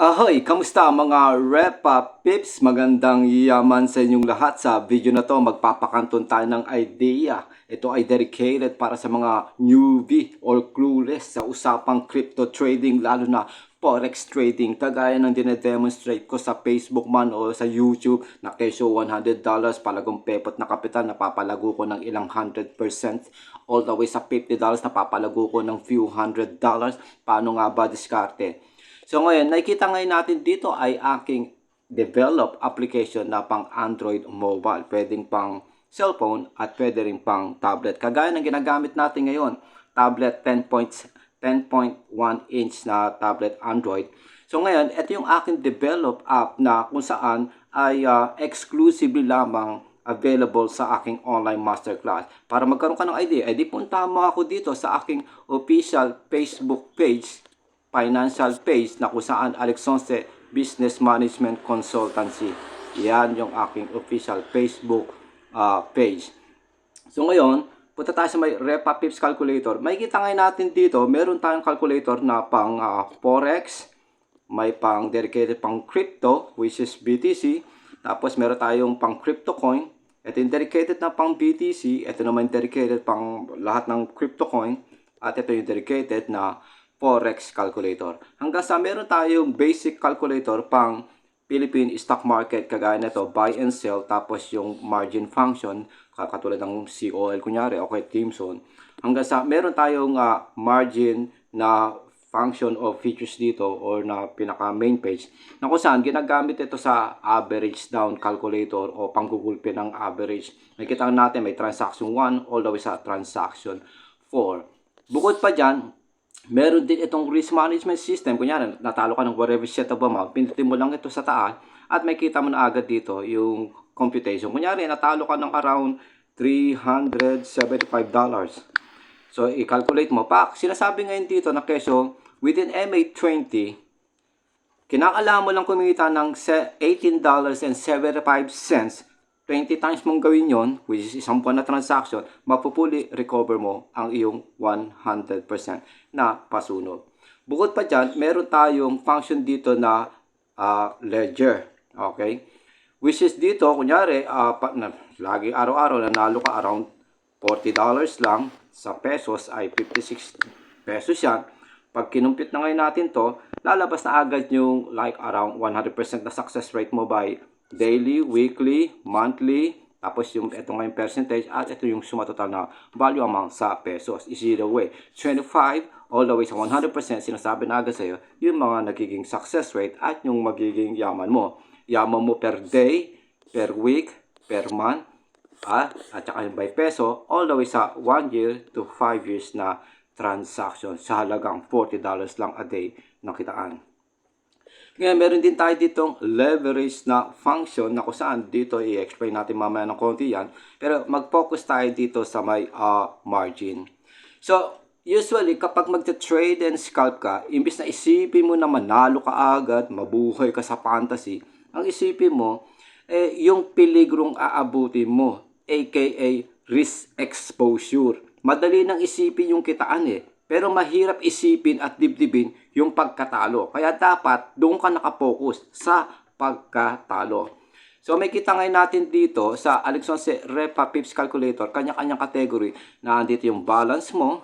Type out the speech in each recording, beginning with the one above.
Ahoy! Kamusta mga Repa Pips? Magandang yaman sa inyong lahat. Sa video na to, magpapakanton tayo ng idea. Ito ay dedicated para sa mga newbie or clueless sa usapang crypto trading, lalo na forex trading. Kagaya ng dinedemonstrate ko sa Facebook man o sa YouTube na kesyo $100, palagong pepot na kapital, napapalago ko ng ilang 100%. All the way sa $50, napapalago ko ng few $100. Paano nga ba diskarte? So ngayon, nakikita ngayon natin dito ay aking develop application na pang Android mobile. Pwedeng pang cellphone at pwede rin pang tablet. Kagaya ng ginagamit natin ngayon, tablet 10.1 inch na tablet Android. So ngayon, ito yung aking develop app na kung saan ay exclusively lamang available sa aking online masterclass. Para magkaroon ka ng idea, edi punta mo ako dito sa aking official Facebook page, financial page na kung saan Alexonce Business Management Consultancy. Yan yung aking official Facebook page. So ngayon, punta tayo sa may Repa Pips Calculator. Makikita ngayon natin dito, meron tayong calculator na pang Forex, may pang dedicated pang crypto, which is BTC. Tapos meron tayong pang crypto coin. Ito yung dedicated na pang BTC. Ito naman yung dedicated pang lahat ng crypto coin. At ito yung dedicated na Forex calculator. Hanggang sa meron tayong basic calculator pang Philippine stock market, kagaya nito, buy and sell, tapos yung margin function, katulad ng COL kunyari, okay, team zone. Hanggang sa meron tayong margin na function of features dito or na pinaka main page na kung saan ginagamit ito sa average down calculator o panggugulpi ng average. Nakikita natin may transaction 1 all the way sa transaction 4. Bukod pa dyan, meron din itong risk management system. Kunyari, natalo ka ng whatever set of amount, pindutin mo lang ito sa taas at makikita mo na agad dito yung computation. Kunyari, natalo ka ng around $375. So, i-calculate mo. Sinasabi ngayon dito na kesyo, within MA20, kinakailangan mo lang kumita ng $18.75. 20 times mong gawin yon, which is isang buwan na transaction, mapupuli recover mo ang iyong 100% na pasunod. Bukod pa dyan, meron tayong function dito na ledger. Okay? Which is dito, kunyari, lagi araw-araw nanalo ka around $40 lang, sa pesos ay 56 pesos yan. Pag kinumpit na ngayon natin to, lalabas na agad yung like around 100% na success rate mo by daily, weekly, monthly, tapos yung ito nga yung percentage at ito yung suma total na value amount sa pesos. Is either way, 25 all the way sa 100%, sinasabi na agad sa'yo yung mga nagiging success rate at yung magiging yaman mo. Yaman mo per day, per week, per month, at saka yung by peso, all the way sa 1 year to 5 years na transaction sa halagang $40 lang a day na kitaan. Ngayon, meron din tayo ditong leverage na function na kung saan dito i-explain natin mamaya ng konti yan. Pero mag-focus tayo dito sa may margin. So, usually kapag magta-trade and scalp ka, imbis na isipin mo na manalo ka agad, mabuhay ka sa fantasy, ang isipin mo, yung peligrong aabutin mo, aka risk exposure. Madali nang isipin yung kitaan pero mahirap isipin at dibdibin yung pagkatalo. Kaya dapat doon ka nakapokus sa pagkatalo. So may kita ngayon natin dito sa Alexonce Repa Pips Calculator, kanya-kanyang category na andito yung balance mo,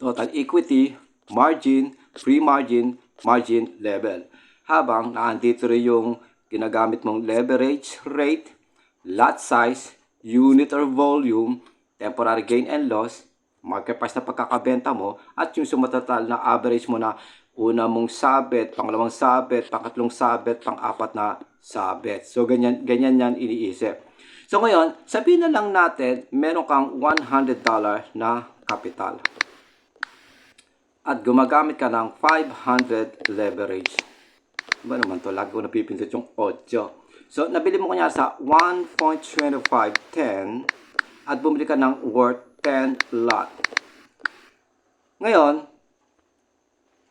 total equity, margin, free margin, margin level. Habang naandito rin yung ginagamit mong leverage rate, lot size, unit or volume, temporary gain and loss, market price na pagkakabenta mo, at yung sumatotal na average mo na una mong sabit, pangalawang sabit, pangatlong sabit, pang-apat na sabit. So, ganyan yan iniisip. So, ngayon, sabihin na lang natin, meron kang $100 na capital. At gumagamit ka ng 500 leverage. Ba naman to? Lagi ko napipindot yung 8. So, nabili mo kanya sa 1.2510 at bumili ka ng worth 10 lot. Ngayon,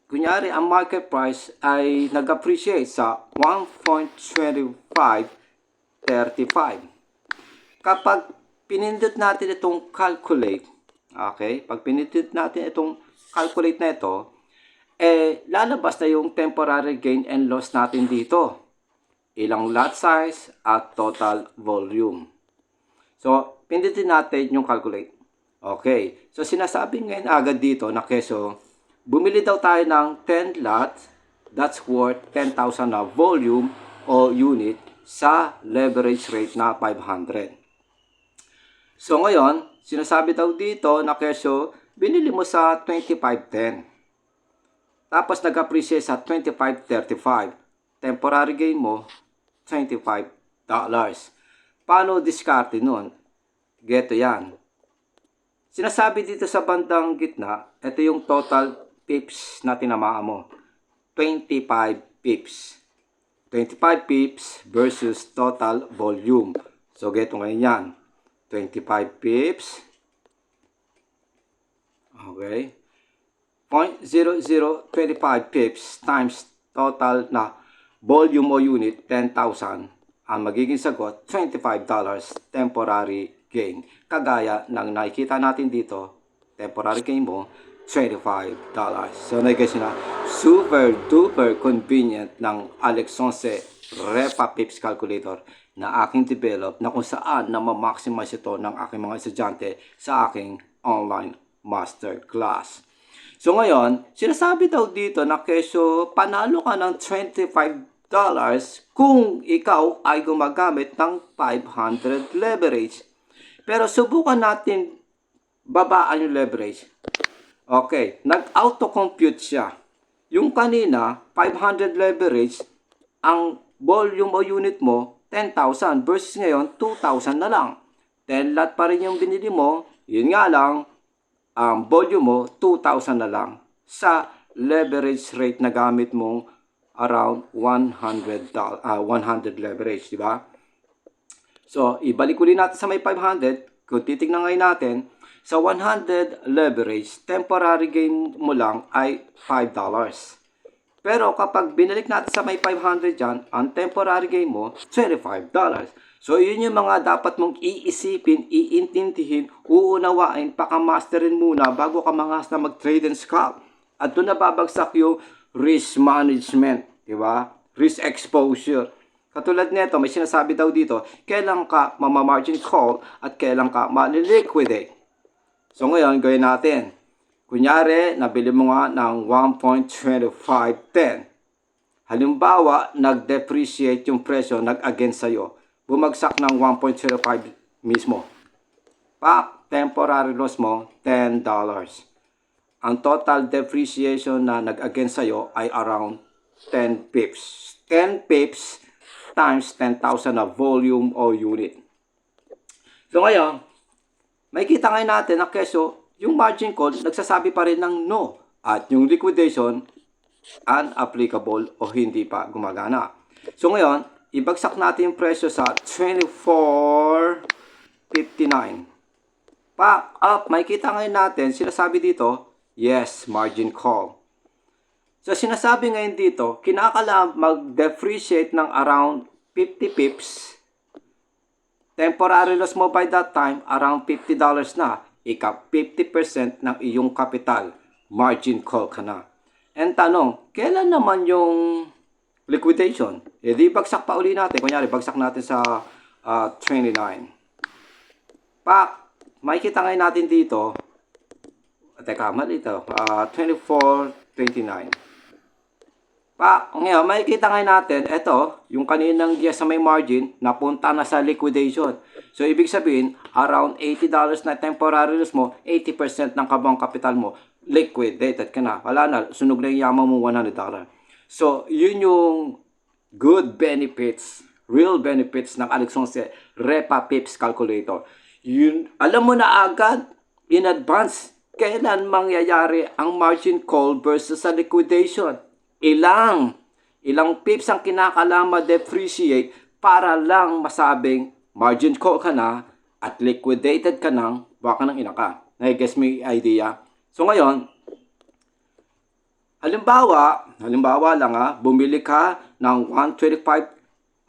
kunyari ang market price ay nag-appreciate sa 1.2535. Kapag pinindot natin itong calculate, okay? Pag pinindot natin itong calculate na ito, lalabas na yung temporary gain and loss natin dito. Ilang lot size at total volume. So, pindutin natin yung calculate. Okay. So, sinasabi ngayon agad dito na keso, bumili daw tayo ng 10 lots, that's worth 10,000 na volume o unit sa leverage rate na 500. So, ngayon, sinasabi daw dito na keso, binili mo sa 25.10. Tapos nag-appreciate sa 25.35. Temporary gain mo, $25. Paano diskarte nun? Geto yan. Sinasabi dito sa bandang gitna, ito yung total pips na tinamaan mo. 25 pips. 25 pips versus total volume. So, geto ngayon yan. 25 pips. Okay. 0.0025 pips times total na volume o unit, 10,000. Ang magiging sagot, $25 temporary gain. Kagaya ng nakikita natin dito, temporary gain mo, $25. So, guys na super duper convenient ng Alex 11 Repa Pips Calculator na aking develop na kung saan na ma-maximize ito ng aking mga estudyante sa aking online masterclass. So ngayon, sinasabi daw dito na keso panalo ka ng $25 kung ikaw ay gumagamit ng 500 leverage. Pero subukan natin babaan yung leverage. Okay, nag-auto-compute siya. Yung kanina, 500 leverage, ang volume o unit mo, 10,000 versus ngayon, 2,000 na lang. 10 lot pa rin yung binili mo, yun nga lang, ang volume mo, 2,000 na lang sa leverage rate na gamit mong around 100 leverage, di ba? So, ibalik ulit natin sa may 500. Kung titignan ngayon natin, sa 100 leverage, temporary gain mo lang ay $5. Pero kapag binalik natin sa may 500 dyan, ang temporary gain mo, $25. So, yun yung mga dapat mong iisipin, iintindihin, uunawain, pakamasterin muna bago ka mangas na mag-trade and scalp. At doon nababagsak yung risk management, di ba? Risk exposure. Katulad nito, may sinasabi daw dito, kailan ka mama-margin call at kailan ka ma-liquidate. So, ngayon, gawin natin. Kunyari, nabili mo nga ng 1.2510. Halimbawa, nag-depreciate yung presyo, nag-against sa'yo. Bumagsak ng 1.05 mismo. Temporary loss mo, $10. Ang total depreciation na nag-against sa'yo ay around 10 pips. 10 pips times 10,000 na volume o unit. So ngayon, makikita ngayon natin na keso, yung margin call, nagsasabi pa rin ng no. At yung liquidation, unapplicable o hindi pa gumagana. So ngayon, ibagsak natin yung presyo sa 24.59. Makikita ngayon natin, sinasabi dito, yes, margin call. So, sinasabi ngayon dito, kinakailangan mag-depreciate ng around 50 pips. Temporary loss mo by that time, around $50 na. Ika 50% ng iyong capital. Margin call ka na. And tanong, kailan naman yung liquidation? Di bagsak pa uli natin. Kunyari, bagsak natin sa 29. Makikita ngayon natin dito. Teka, mali ito. 24.29. Ngayon, makikita ngayon natin, ito, yung kaninang diya sa may margin, napunta na sa liquidation. So, ibig sabihin, around $80 na temporary loss mo, 80% ng kabang kapital mo, liquidated ka na. Wala na, sunog na yung yaman mo $100. So, yun yung good benefits, real benefits ng Alex 11 Repa Pips Calculator. Yun, alam mo na agad, in advance, kailan mangyayari ang margin call versus sa liquidation. Ilang pips ang kinakailangan ma-depreciate para lang masabing margin call ka na at liquidated ka nang baka nang ina ka. Nai-guess mo yung idea? So ngayon, halimbawa lang bumili ka ng 125.10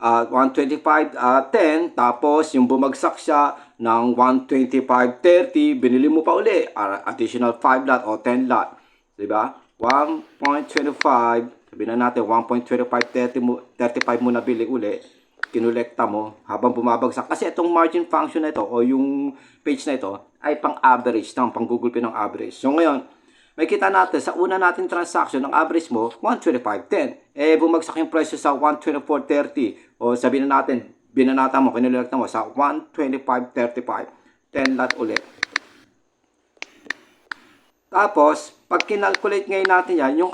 tapos yung bumagsak siya ng 125.30, binili mo pa uli, additional 5 lot o 10 lot. Diba? 1.25, sabihin na natin 1.2535 mo na bili uli, kinolekta mo habang bumabagsak. Kasi itong margin function na ito o yung page na ito ay pang average, pang Google Pay ng average. So ngayon, may kita natin sa una natin transaction, ang average mo 125.10. Bumagsak yung presyo sa 124.30 o sabihin na natin, binanata mo, kinolekta mo sa 125.35. 10 lot ulit. Tapos, pag kinalculate ngayon natin yan, yung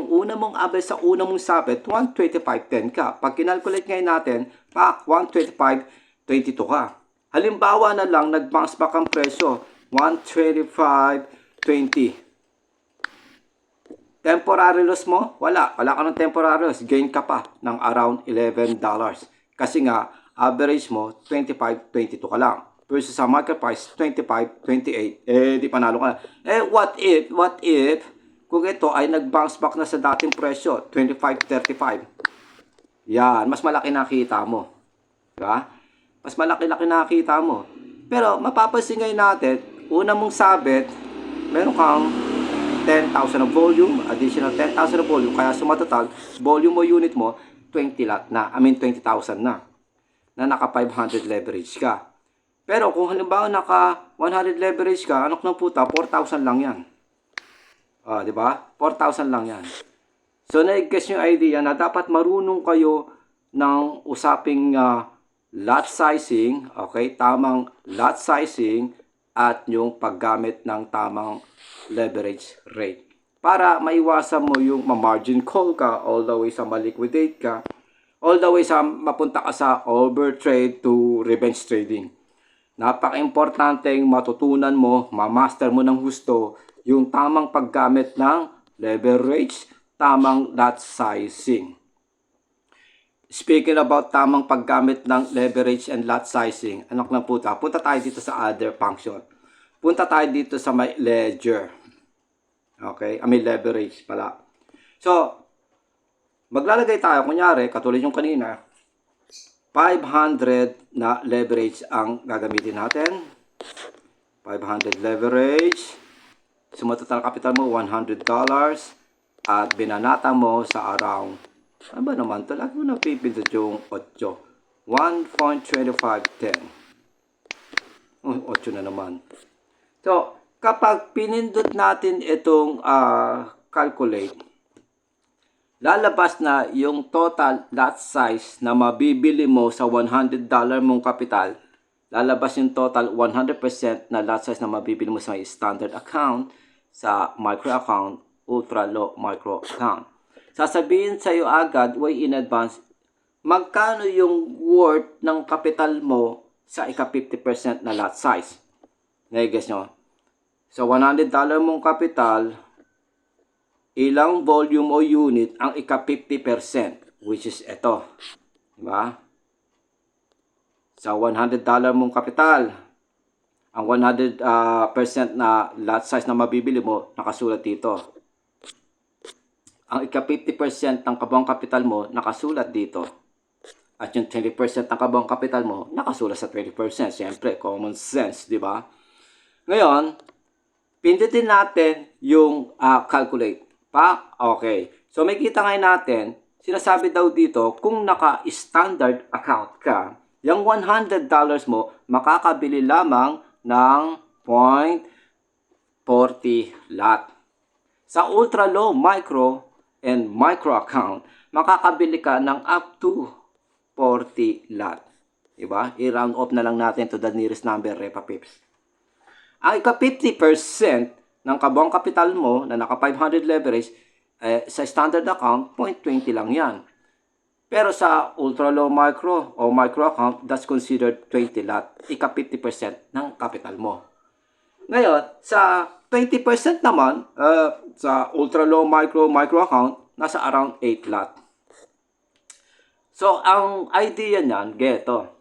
una mong average sa una mong sabit, 125.10 ka. Pag kinalculate ngayon natin, 125.22 ka. Halimbawa na lang, nag-bounce back ang presyo, 125.20. Temporary loss mo? Wala. Wala ka ng temporary loss. Gain ka pa ng around $11. Kasi nga, average mo, 25.22 ka lang. Versus sa market price, 25.28. Di panalo ka na. What if, kung ito ay nag-bounce back na sa dating presyo, 25.35. Yan, mas malaki nakita mo. Diba? Mas malaki-laki nakita mo. Pero, mapapansin ngayon natin, una mong sabit, meron kang 10,000 na volume, additional 10,000 na volume, kaya sumatotal, volume mo unit mo, 20,000 na naka 500 leverage ka. Pero kung halimbawa naka 100 leverage ka, anak ng puta, 4,000 lang yan. Di ba? 4,000 lang yan. So, na-guess yung idea na dapat marunong kayo ng usaping lot sizing, okay? Tamang lot sizing at yung paggamit ng tamang leverage rate. Para maiwasan mo yung ma-margin call ka all the way sa ma-liquidate ka, all the way sa mapunta ka sa overtrade to revenge trading. Napaka-importante yung matutunan mo, ma-master mo ng gusto yung tamang paggamit ng leverage, tamang lot sizing. Speaking about tamang paggamit ng leverage and lot sizing, anak na puta, punta tayo dito sa other function. Punta tayo dito sa may ledger. Okay? May leverage pala. So, maglalagay tayo, kunyari, katulad yung kanina, 500 na leverage ang gagamitin natin. 500 leverage. Sumatotal capital mo, $100. At binanata mo sa around, ano ba naman ito? Lagi mo napipindot yung 8. 1.2510. 8 na naman. So, kapag pinindot natin itong calculate, lalabas na yung total lot size na mabibili mo sa $100 mong kapital. Lalabas yung total 100% na lot size na mabibili mo sa standard account, sa micro account, ultra low micro account. Sasabihin sa iyo agad, way in advance, magkano yung worth ng kapital mo sa ika 50% na lot size. Nai-guess nyo? Sa $100 mong kapital, ilang volume o unit ang ika 50%, which is ito. Diba? Sa $100 mong kapital, ang 100% na lot size na mabibili mo, nakasulat dito. Ang ika 50% ng kabuang kapital mo, nakasulat dito. At yung 20% ng kabuang kapital mo, nakasulat sa 20%. Siyempre, common sense, di ba? Ngayon, pindutin natin yung calculate. Okay. So, may kita ngayon natin, sinasabi daw dito, kung naka-standard account ka, yung $100 mo, makakabili lamang ng 0.40 lot. Sa ultra low, micro, and micro account, makakabili ka ng up to 40 lot. Diba? I-round off na lang natin to the nearest number, Repa Pips. Ang ika 50% ng kabuang kapital mo na naka 500 leverage, sa standard account, 0.20 lang yan. Pero sa ultra low micro o micro account, that's considered 20 lot. Ika 50% ng kapital mo. Ngayon, sa 20% naman, sa ultra low micro account, nasa around 8 lot. So, ang idea niyan, geto.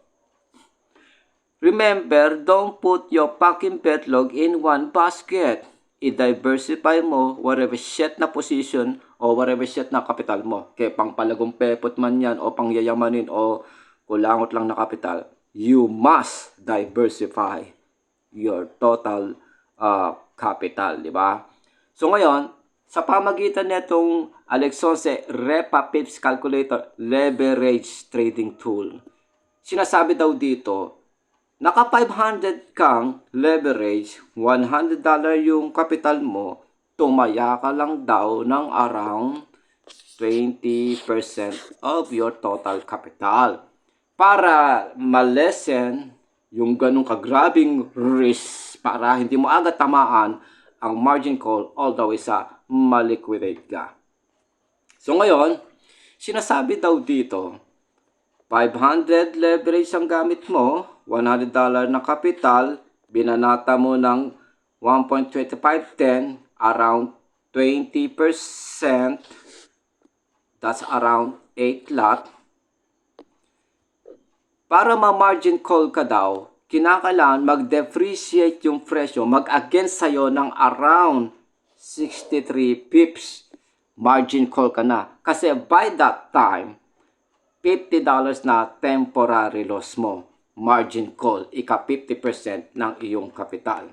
Remember, don't put your packing betlog in one basket. I-diversify mo whatever shit na position o whatever shit na kapital mo. Kaya pang palagong pepot man yan o pang yayamanin o kulangot lang na kapital. You must diversify your total capital, di ba? So ngayon, sa pamagitan nitong Alexonse Repa Pips Calculator Leverage Trading Tool. Sinasabi daw dito, naka 500 kang leverage, $100 yung kapital mo, tumaya ka lang daw ng around 20% of your total capital. Para malesen yung ganong kagrabing risk, para hindi mo agad tamaan ang margin call all the way sa maliquidate ka. So ngayon, sinasabi daw dito, 500 leverage ang gamit mo, $100 na kapital, binanata mo ng 1.2510, around 20%, that's around 8 lot. Para ma-margin call ka daw, kinakailangan mag-depreciate yung presyo, mag-against sa'yo ng around 63 pips. Margin call ka na. Kasi by that time, $50 na temporary loss mo. Margin call, ika 50% ng iyong kapital.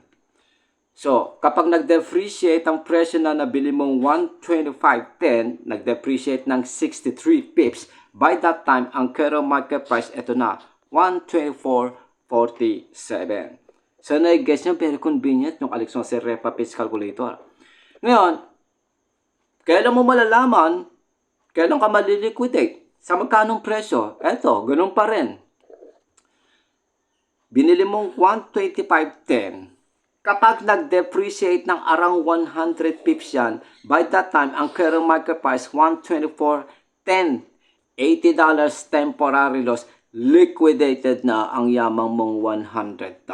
So, kapag nag-depreciate ang presyo na nabili mong 125.10, nag-depreciate ng 63 pips, by that time, ang current market price, ito na, 124.47. So, na-guess nyo, very convenient yung Alexonse Repa Pips Calculator. Ngayon, kailan mo malalaman, kailan ka maliliquidate? Sa magkanong presyo? Eto, ganun pa rin. Binili mong 125.10. Kapag nag-depreciate ng around 100 pips yan, by that time, ang current market price, 124.10. $80 temporary loss, liquidated na ang yamang mong $100.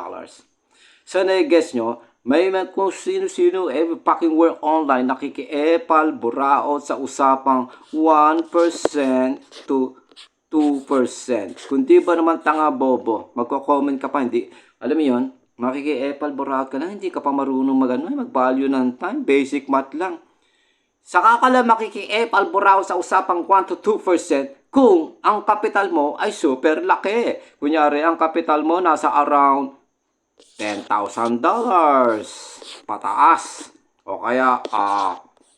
So, na-guess nyo, may kung sino-sino every fucking work online nakikiepal, buraot sa usapang 1% to 2%. Kundi ba naman tanga bobo, magko-comment ka pa, hindi, alam mo yun, makikiepal, buraot ka na, hindi ka pa marunong mag-value ng time, basic math lang. Saka ka lang makikiepal, buraot sa usapang 1 to 2% kung ang kapital mo ay super laki. Kunyari, ang kapital mo nasa around $10,000 pataas o kaya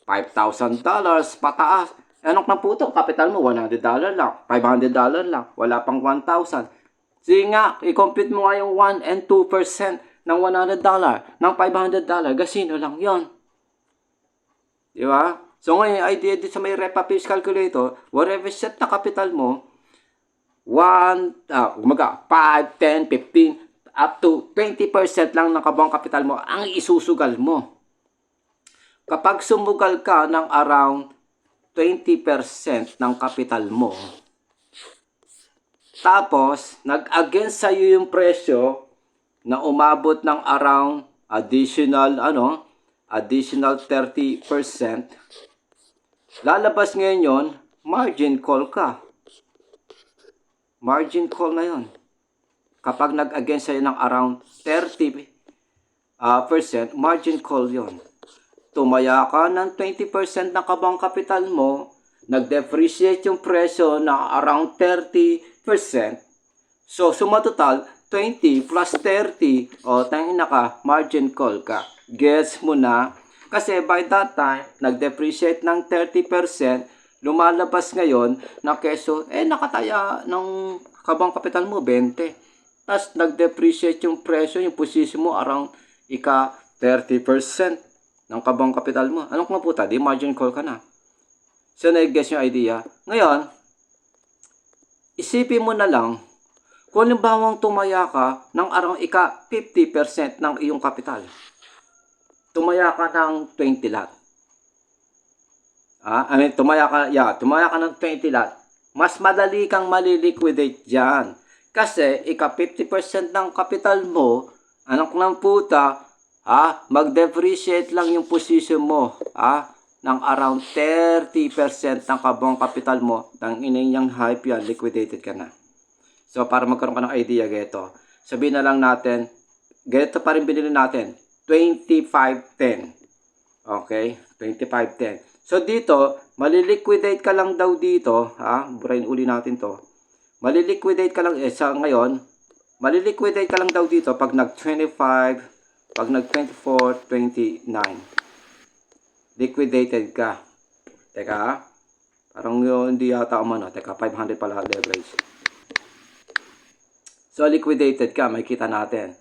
$5,000 pataas. Anong na po ito? Kapital mo $100 lang, $500 lang, wala pang 1,000. Sige nga, i-compute mo nga yung 1 and 2% ng $100 ng $500, gasino lang yon. Di ba? So ngayon, idea dito sa may Repa Pips Calculator, whatever set na kapital mo, 5, 10, 15, up to 20% lang ng kabuang kapital mo ang isusugal mo. Kapag sumugal ka ng around 20% ng kapital mo, tapos nag-against sa iyo yung presyo na umabot ng around additional 30%, lalabas ngayon yon, margin call ka. Margin call na yon. Kapag nag-against sa'yo ng around 30%, margin call yon. Tumaya ka ng 20% ng kabang kapital mo, nag-depreciate yung presyo na around 30%. So, suma total, 20 plus 30, tangina ka, margin call ka. Gets mo na? Kasi by that time, nag-depreciate ng 30%, lumalabas ngayon na keso, nakataya ng kabang kapital mo, 20. Tapos nag-depreciate yung presyo, yung position mo around ika 30% ng kabang kapital mo. Anong maputa? Di margin call ka na. So, na-guess yung idea. Ngayon, isipin mo na lang, kung limbawang tumaya ka ng around ika 50% ng iyong kapital. Tumaya ka ng 20 lot. Tumaya ka ng 20 lot. Mas madali kang maliliquidate dyan. Kasi, ika 50% ng kapital mo, anak ng puta, mag-depreciate lang yung position mo, ng around 30% ng kabuang kapital mo, ng inanyang hype yan, liquidated ka na. So, para magkaroon ka ng idea, geto, sabihin na lang natin, geto pa rin binili natin, 25.10. Okay? 25.10. So, dito, maliliquidate ka lang daw dito, burahin uli natin to. Maliliquidate ka lang, sa ngayon, maliliquidate ka lang daw dito pag nag-25, pag nag-24, 29. liquidated ka. Teka, parang hindi yata umano. Teka, 500 pala leverage. So, liquidated ka, makikita natin.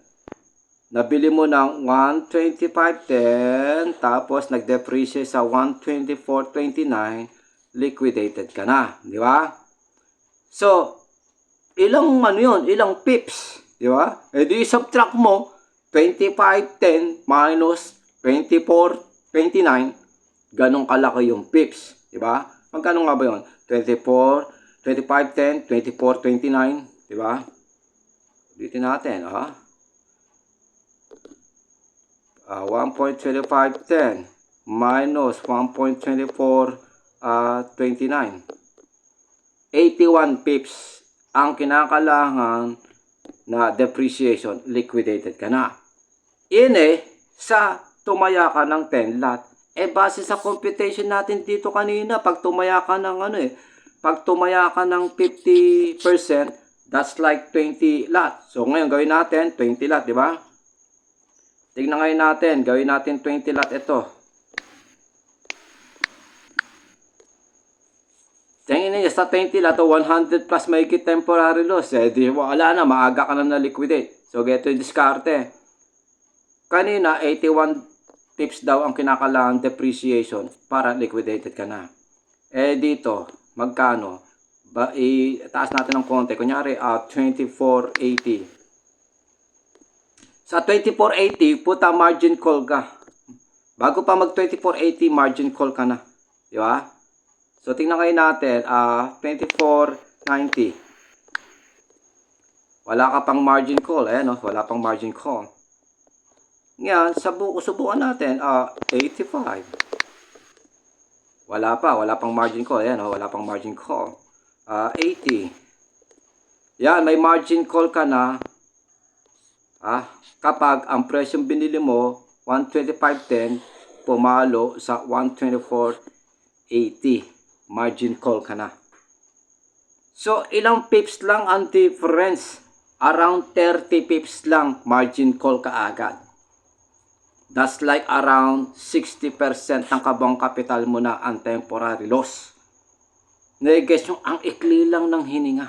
Nabili mo ng 125.10, tapos nag-depreciate sa 124.29, liquidated ka na, di ba? So, ilang ilang pips, di ba? E di subtract mo 25.10 minus 24.29, ganong kalaki yung pips, di ba? Magkano nga ba yun? 25.10, 24.29, di ba? Ulitin natin, 1.2510 minus 1.2429. 81 pips ang kinakailangan na depreciation, liquidated ka na. Ini sa tumaya ka ng 10 lot. Base sa computation natin dito kanina, pag tumaya ka ng pag tumaya ka ng 50%, that's like 20 lot. So ngayon gawin natin 20 lot, di ba? Tignan ngayon natin, gawin natin 20 lot ito. Tingnan niyo sa 20 lot, 100 plus mahigit temporary loss. Di wala na, maaga ka na na-liquidate. So, ito yung diskarte. Kanina, 81 pips daw ang kinakailangan depreciation para liquidated ka na. Dito, magkano? Itaas natin ng konti. Kunyari, 2480. Sa 2480, puta margin call ka. Bago pa mag 2480, margin call ka na. Di ba? So, tingnan kayo natin, 2490. Wala ka pang margin call. Wala pang margin call. Ngayon, subukan natin, 85. Wala pang margin call. Wala pang margin call. 80. Yan, may margin call ka na. Kapag ang presyong binili mo 125.10 pumalo sa 124.80, margin call ka na. So ilang pips lang ang difference? Around 30 pips lang margin call ka agad. That's like around 60% ng kabang kapital mo na ang temporary loss. Nai-guess yung ang ikli lang ng hininga.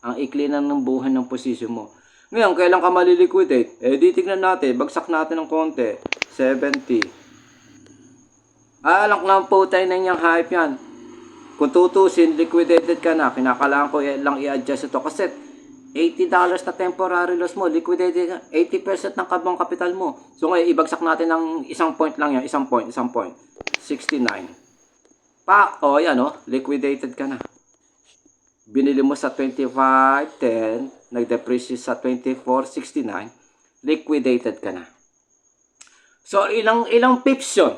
Ang ikli lang ng buhay ng posisyon mo. Ngayon, kailan ka maliliquidate? Di tignan natin, bagsak natin ng konti. 70. Alak lang po tayo na niyang hype yan. Kung tutusin, liquidated ka na. Kinakailangan ko lang i-adjust ito. Kasi $80 na temporary loss mo, liquidated ka. 80% ng kabang kapital mo. So ngayon, ibagsak natin ng isang point lang yan. Isang point. 69. Liquidated ka na. Binili mo sa 25.10, nag-depreciate sa 24.69, liquidated ka na. So, ilang pips yun?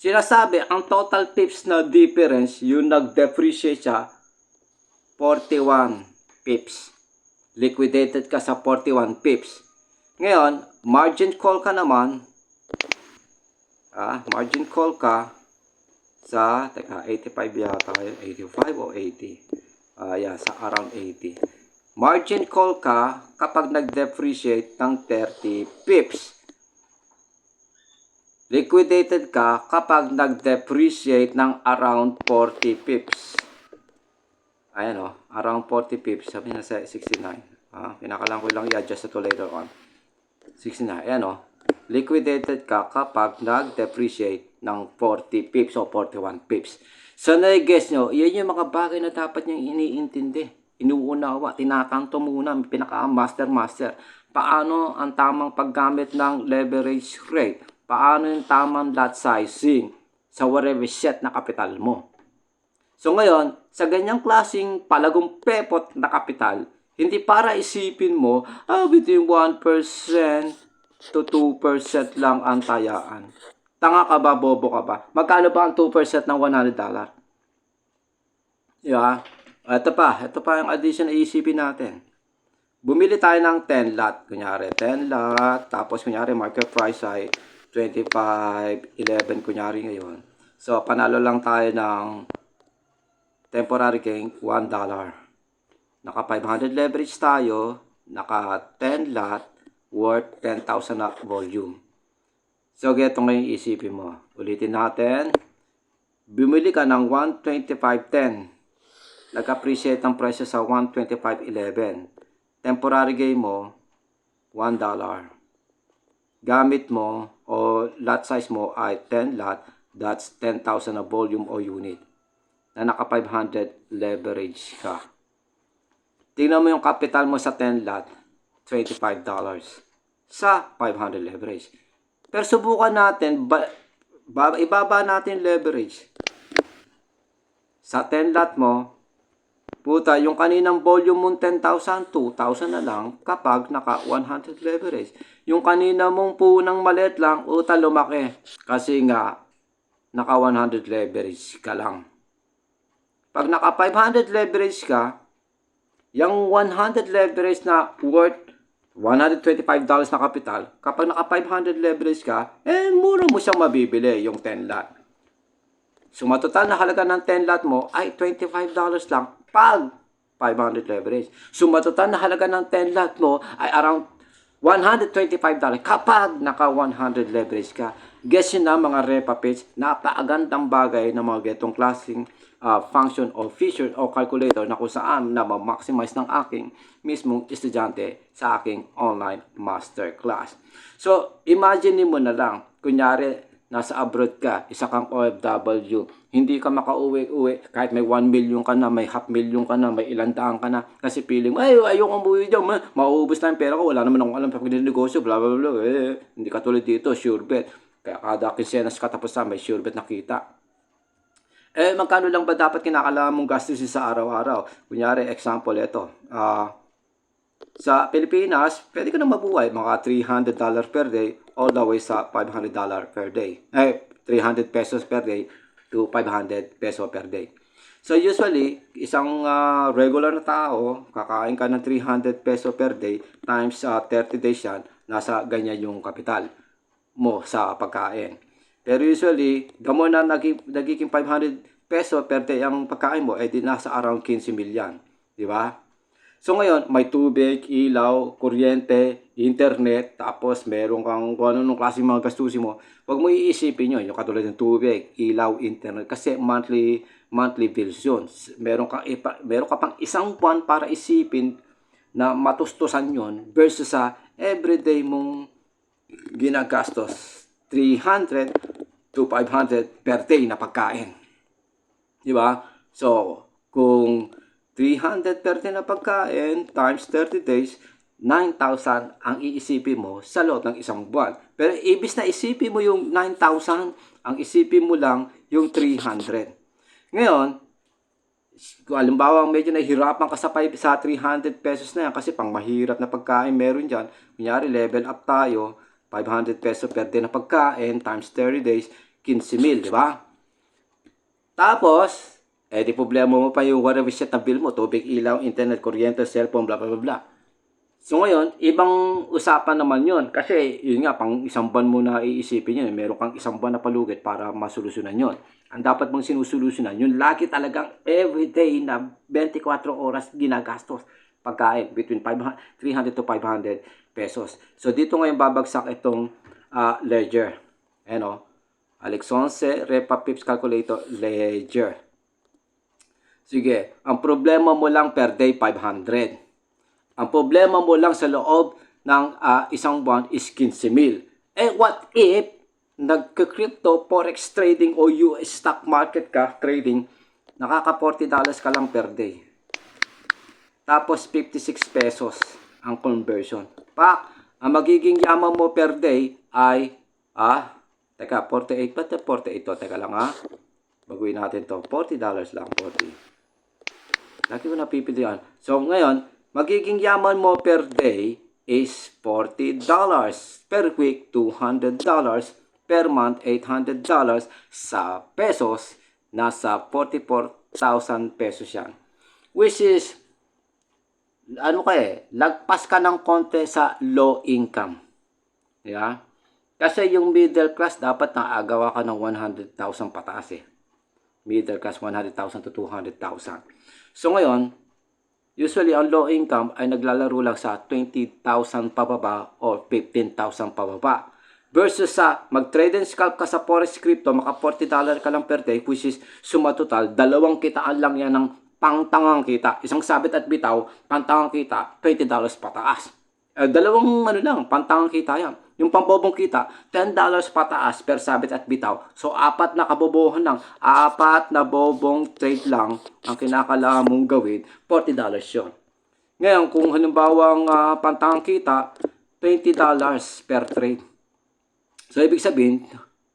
Sinasabi, ang total pips na difference, yung nag-depreciate siya, 41 pips. Liquidated ka sa 41 pips. Ngayon, margin call ka naman, margin call ka sa, 85 yata kayo, 85 o 80? Sa around 80. Margin call ka kapag nag-depreciate ng 30 pips. Liquidated ka kapag nag-depreciate ng around 40 pips. Around 40 pips. Sabi na sa 69. Pinakalang ko lang i-adjust ito later on. 69. Liquidated ka kapag nag-depreciate ng 40 pips o 41 pips. So, na-guess nyo, yan yung mga bagay na dapat nyo iniintindi. Inuunawa, tinakanto muna, pinaka-master. Paano ang tamang paggamit ng leverage rate? Paano yung tamang lot sizing sa whatever set na kapital mo? So, ngayon, sa ganyang klaseng palagong pepot na kapital, hindi para isipin mo, between 1% to 2% lang ang tayaan. Tanga ka ba, bobo ka ba? Magkano ba ang 2% ng $100? Diba? Ito pa yung addition na isipin natin. Bumili tayo ng 10 lot. Kunyari, 10 lot. Tapos, kunyari, market price ay 25.11 kunyari ngayon. So, panalo lang tayo ng temporary gain, $1. Naka 500 leverage tayo. Naka 10 lot worth 10,000 na volume. So, geto ngayon isipin mo. Ulitin natin. Bumili ka ng 125.10. Nag-appreciate ang presyo sa 125.11. Temporary gain mo, $1. Gamit mo o lot size mo ay 10 lot. That's 10,000 na volume o unit. Na naka 500 leverage ka. Tingnan mo yung capital mo sa 10 lot, $25 sa 500 leverage. Pero subukan natin, ibaba natin leverage. Sa 10 lot mo, puta, yung kaninang volume mong 10,000, 2,000 na lang kapag naka 100 leverage. Yung kanina mong punang maliit lang, uta lumaki. Kasi nga, naka 100 leverage ka lang. Pag naka 500 leverage ka, yung 100 leverage na worth $125 na kapital, kapag naka 500 leverage ka, mura mo siyang mabibili yung 10 lot. So, matotal na halaga ng 10 lot mo ay $25 lang pag 500 leverage. So, matotal na halaga ng 10 lot mo ay around $125 kapag naka 100 leverage ka. Guess yun na mga repa page, napakagandang bagay ng mga getong klaseng function o feature o calculator na kung saan na ma-maximize ng aking mismong estudyante sa aking online masterclass. So, imagine mo na lang, kunyari, nasa abroad ka, isa kang OFW, hindi ka makauwi-uwi, kahit may 1 million ka na, may 500,000 ka na, may ilang daan ka na, kasi feeling, ayoko umuwi dyan, mauubos na yung pera ko, wala naman akong alam pag negosyo, bla bla bla, hindi katulad dito, sure bet, kaya kada kinsenas katapusan, may sure bet nakita. Magkano lang ba dapat kinakailangan mong gastusin sa araw-araw? Kunyari, example, ito, sa Pilipinas, pwede ka na mabuhay mga $300 per day all the way sa $500 per day. 300 pesos per day to 500 peso per day. So usually, isang regular na tao, kakain ka ng 300 peso per day times 30 days yan, nasa ganyan yung kapital mo sa pagkain. Pero usually, damo na nagiging 500 peso per day ang pagkain mo, di nasa around 15 million. Di ba? So ngayon, may tubig, ilaw, kuryente, internet, tapos meron kang kung ano nung klaseng mga gastusin mo. Huwag mo iisipin yun, yung katulad ng tubig, ilaw, internet, kasi monthly bills yun. Meron ka pang isang buwan para isipin na matustusan yun versus sa everyday mong ginagastos 300 to 500 per day na pagkain. Di ba? So, kung 300 per day na pagkain times 30 days, 9,000 ang iisipin mo sa loob ng isang buwan. Pero ibis na isipin mo yung 9,000, ang isipin mo lang yung 300. Ngayon, kung alimbawa medyo nahihirapan ka sa 300 pesos na yan kasi pang mahirap na pagkain meron dyan. Kunyari level up tayo, 500 peso per day na pagkain times 30 days, 15,000, di ba? Tapos, di problema mo pa yung whatever shit na bill mo, tubig, ilaw, internet, kuryente, cellphone, bla bla bla bla. So ngayon, ibang usapan naman yon kasi yun nga, pang isang buwan mo na iisipin yun. Meron kang isang buwan na palugit para masolusyonan yon. Ang dapat mong sinusolusyonan, yun lagi talagang everyday na 24 oras ginagastos pagkain between 300 to 500 pesos. So dito ngayon babagsak itong ledger. Ano? Alex 11, Repa Pips Calculator, ledger. Sige, ang problema mo lang per day 500. Ang problema mo lang sa loob ng isang buwan is 15,000. What if nagka-crypto, forex trading o US stock market ka trading, nakaka $40 ka lang per day. Tapos 56 pesos ang conversion. Ang magiging yaman mo per day ay, teka, 48 ba? 48 to. Teka lang baguhin natin to. $40 lang, 40. Lagi mo napipilihan. So ngayon, magiging yaman mo per day is $40. Per week, $200. Per month, $800. Sa pesos, nasa 44,000 pesos yan. Which is, lagpas ka ng konti sa low income. Yeah? Kasi yung middle class, dapat naagawa ka ng 100,000 pataas Middle class, 100,000 to 200,000. So ngayon, usually, ang low income ay naglalaro lang sa 20,000 pababa o 15,000 pababa. Versus sa mag-trade and scalp ka sa Forex crypto, maka $40 ka lang per day, which is suma total, dalawang kitaan lang yan ng pangtangang kita. Isang sabit at bitaw, pangtangang kita, $20 pataas. Dalawang pangtangang kita yan. Yung pambobong kita, $10 pataas per sabit at bitaw. So, apat na kabobohan lang, apat na bobong trade lang ang kinakailangan mong gawin, $40 yun. Ngayon, kung halimbawang pangtangang kita, $20 per trade. So, ibig sabihin,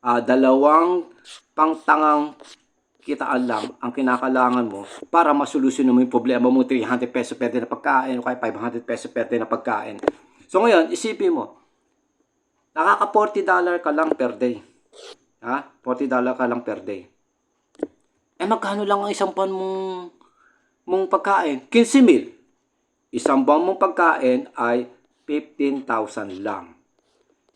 dalawang pangtangang kitaan lang ang kinakailangan mo para masolusyon mo yung problema mo, 300 peso per day na pagkain o kaya 500 peso per day na pagkain. So, ngayon, isipin mo, nakaka $40 ka lang per day. $40 ka lang per day. Magkano lang ang isang buwan mong pagkain? 15,000. Isang buwan mong pagkain ay 15,000 lang.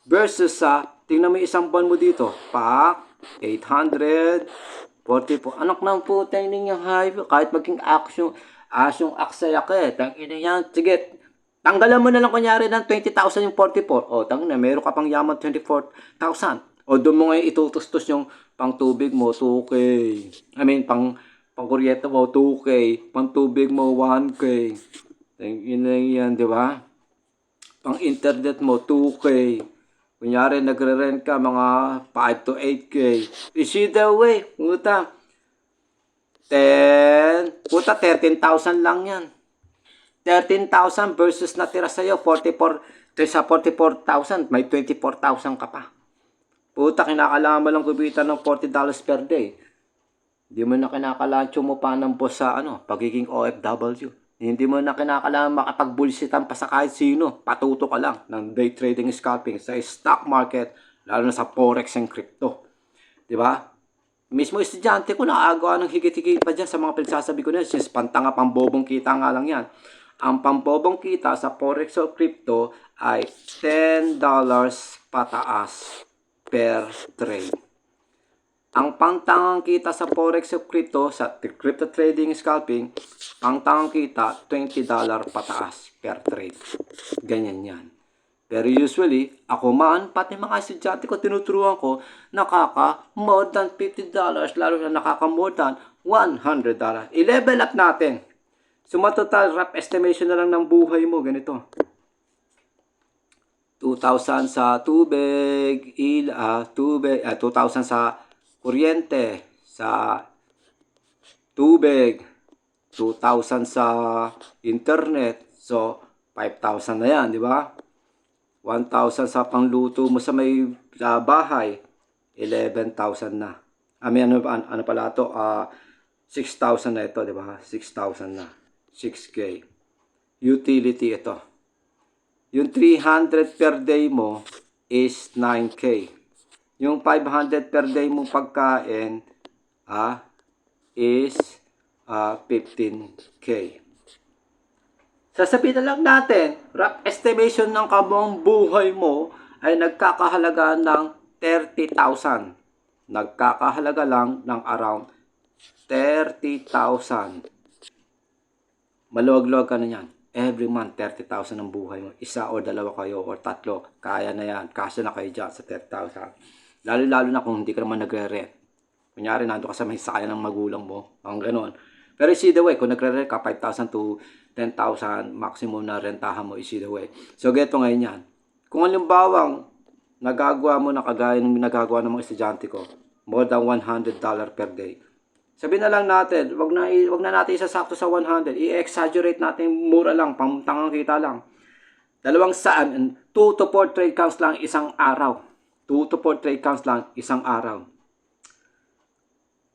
Versus sa, tingnan mo isang buwan mo dito, 844. Anak ng puta yung hype, kahit maging asyong aksaya ka tangina yan, sige, tanggalan mo na lang kunyari ng 20,000 yung 44. Tangina, meron ka pang yaman 24,000. Doon mo ngayon itutustos yung pang tubig mo, 2K. Pang kuryente mo, 2K. Pang tubig mo, 1K. Tangina yan, di ba? Pang internet mo, 2K. Kunyari, nagre-rent ka mga 5 to 8K. Is either way, puta. 13,000 lang yan. 13,000 versus natira sa'yo, 44. Sa 44,000, may 24,000 ka pa. Puta, kinakailangan mo lang kumita ng $40 per day. Hindi mo na kinakailangan tsumupa ng boss sa pagiging OFW. Hindi mo na kinakailangan makapag-bullshitan pa sa kahit sino. Patuto ka lang ng day trading scalping sa stock market, lalo na sa forex and crypto. Diba? Mismo estudyante ko nakagawa ng higit-higit pa dyan sa mga pinagsasabi ko na. Since pantanga, pambobong kita nga lang yan. Ang pambobong kita sa forex o crypto ay $10 pataas per trade. Ang pangtangang kita sa forex o crypto, sa crypto trading scalping, pangtangang kita, $20 pataas per trade. Ganyan yan. Pero usually, ako man, pati mga estudyante ko, tinuturuan ko, nakaka more than $50, lalo na nakaka more than $100. I-level up natin. Sumatotal, rough estimation na lang ng buhay mo, ganito. 2,000 sa tubig, 2,000 sa kuryente, sa tubig, 2,000 sa internet, so 5,000 na yan, di ba? 1,000 sa pangluto mo sa bahay, 11,000 na. Ano pala ito? 6,000 na ito, di ba? 6,000 na. 6K. Utility ito. Yung 300 per day mo is 9K. Yung 500 per day mong pagkain is 15K. Sasabihin na lang natin, rough estimation ng kabuang buhay mo ay nagkakahalaga ng 30,000. Nagkakahalaga lang ng around 30,000. Maluwag-luwag ka na yan. Every month, 30,000 ang buhay mo. Isa o dalawa kayo o tatlo. Kaya na yan. Kasya na kayo dyan sa 30,000. Lalo-lalo na kung hindi ka naman nagre-rent. Kunyari, nando ka sa may sakyan ng magulang mo. Ang ganon. Pero is either way, kung nagre-rent ka, 5,000 to 10,000 maximum na rentahan mo is either way. So, geto ngayon yan. Kung halimbawa, nagagawa mo na kagaya ng nagagawa ng mga estudyante ko, more than $100 per day. Sabihin na lang natin, wag na natin isasakto sa 100. I-exaggerate natin, mura lang, pangtangang kita lang. 2 to 4 trade counts lang isang araw. 2 to 4 trade counts lang isang araw.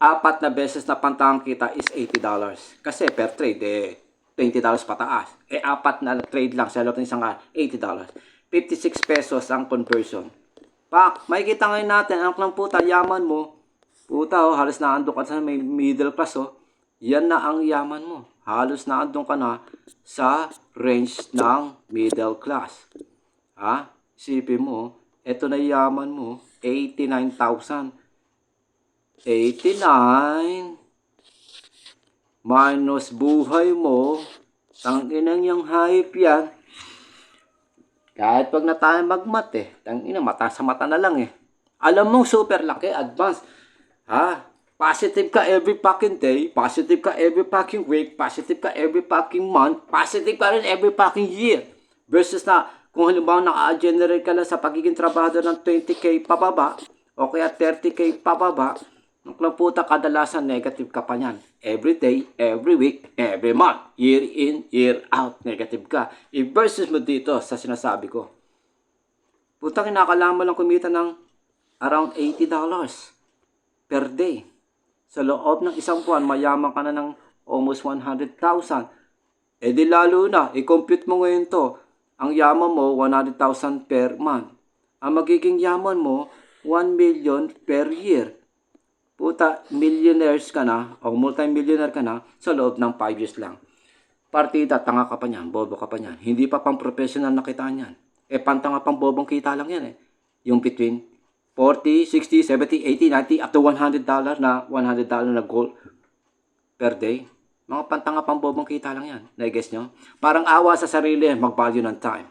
4 na beses na pantang kita is $80. Kasi per trade, $20 pataas. 4 na trade lang sa loob ng isang araw, $80. 56 pesos ang conversion. Makikita ngayon natin, anak ng puta, yaman mo. Puta, halos naandun ka sa may middle class, Yan na ang yaman mo. Halos naandun ka na sa range ng middle class. Isipin mo, eto na yaman mo, 89,000. 89 minus buhay mo, tanginang yung hype yan, Kahit wag na tayo magmat tangina, mata sa mata na lang Alam mong super laki, advance. Ha? Positive ka every fucking day, positive ka every fucking week, positive ka every fucking month, positive ka rin every fucking year. Versus na, kung halimbawa naka-generate ka lang sa pagiging trabahador ng 20k pababa, o kaya 30k pababa, ng puta, kadalasan negative ka pa niyan. Every day, every week, every month, year in, year out, negative ka. I-versus mo dito sa sinasabi ko. Puta, kinakailangan mo lang kumita ng around $80 per day. Sa loob ng isang buwan, mayaman ka na ng almost 100,000. Eh di lalo na, i-compute mo ngayon to. Ang yaman mo, 100,000 per month. Ang magiging yaman mo, 1 million per year. Puta, millionaires ka na, o multi-millionaire ka na, sa loob ng 5 years lang. Partida, tanga ka pa niyan, bobo ka pa niyan. Hindi pa pang professional na kita niyan. Pantanga pang bobong kita lang yan Yung between 40, 60, 70, 80, 90, up to $100 na $100 na goal per day. Mga pantanga pang bobong kita lang yan. Na-guess nyo? Parang awa sa sarili, mag-value ng time.